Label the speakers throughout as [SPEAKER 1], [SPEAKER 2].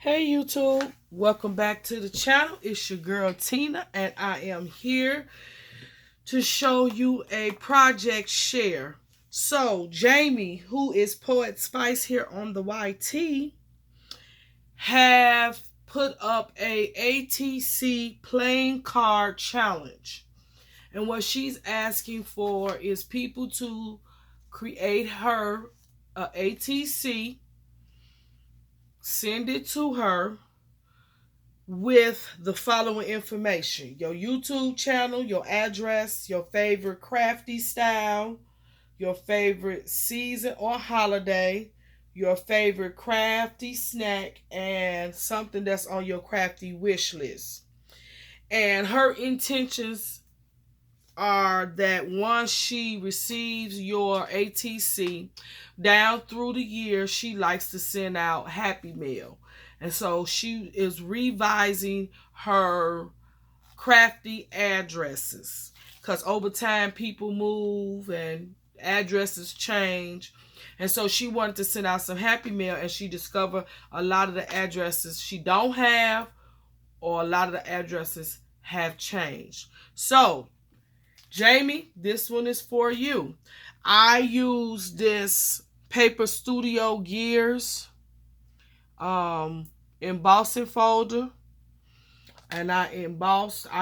[SPEAKER 1] Hey YouTube, welcome back to the channel. It's your girl Tina and I am here to show you a project share. So Jamie, who is Poetspice here on the YT, have put up a ATC playing card challenge. And what she's asking for is people to create her a ATC, send it to her with the following information: your YouTube channel, your address, your favorite crafty style, your favorite season or holiday, your favorite crafty snack, and something that's on your crafty wish list. And her intentions are that once she receives your ATC, down through the year, she likes to send out Happy Mail. And so she is revising her crafty addresses because over time people move and addresses change. And so she wanted to send out some Happy Mail, and she discovered a lot of the addresses she don't have, or a lot of the addresses have changed. So Jamie, this one is for you. I use this Paper Studio Gears embossing folder, and I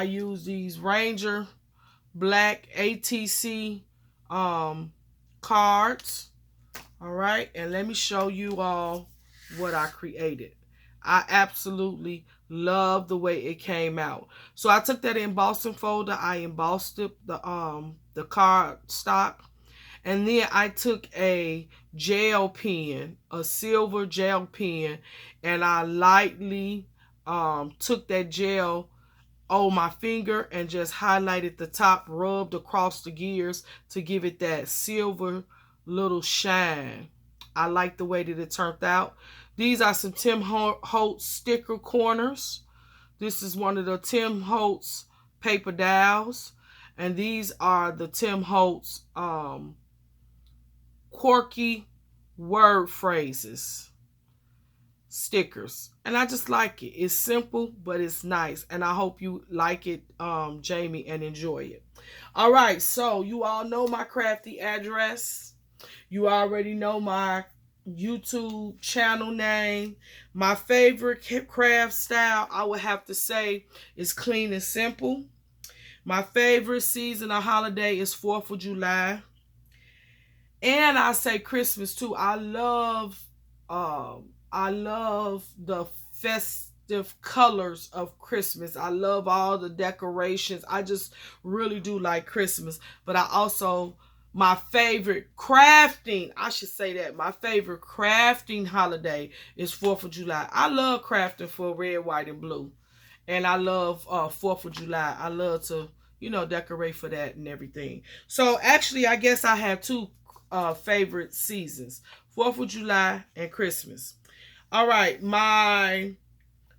[SPEAKER 1] use these Ranger black ATC cards. All right, and let me show you all what I created. I absolutely love the way it came out. So I took that embossing folder, I embossed the card stock, and then I took a gel pen, a silver gel pen, and I lightly took that gel on my finger and just highlighted the top, rubbed across the gears to give it that silver little shine. I like the way that it turned out. These are some Tim Holtz sticker corners. This is one of the Tim Holtz paper dowels. And these are the Tim Holtz quirky word phrases stickers. And I just like it. It's simple, but it's nice. And I hope you like it, Jamie, and enjoy it. All right, so you all know my crafty address. You already know my YouTube channel name. My favorite craft style, I would have to say, is clean and simple. My favorite season or holiday is 4th of July. And I say Christmas too. I love the festive colors of Christmas. I love all the decorations. I just really do like Christmas. But I also, my favorite crafting, I should say that, my favorite crafting holiday is 4th of July. I love crafting for red, white, and blue. And I love 4th of July. I love to, decorate for that and everything. So actually, I guess I have two favorite seasons: 4th of July and Christmas. All right, my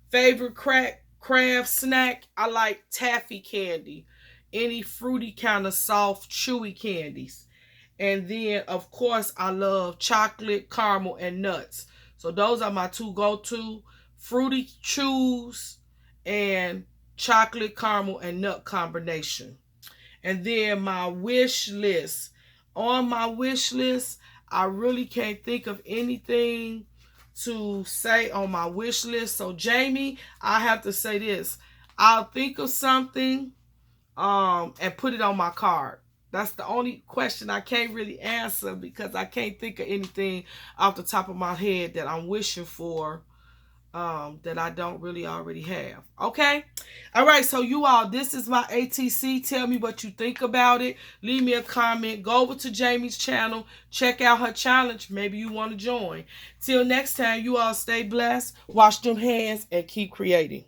[SPEAKER 1] favorite craft snack, I like taffy candy. Any fruity kind of soft, chewy candies. And then, of course, I love chocolate, caramel, and nuts. So those are my two go-to: fruity chews and chocolate, caramel, and nut combination. And then my wish list. On my wish list, I really can't think of anything to say on my wish list. So Jamie, I have to say this: I'll think of something and put it on my card. That's the only question I can't really answer, because I can't think of anything off the top of my head that I'm wishing for that I don't really already have. Okay? All right, so you all, this is my ATC. Tell me what you think about it. Leave me a comment. Go over to Jamie's channel. Check out her challenge. Maybe you want to join. Till next time, you all stay blessed. Wash them hands and keep creating.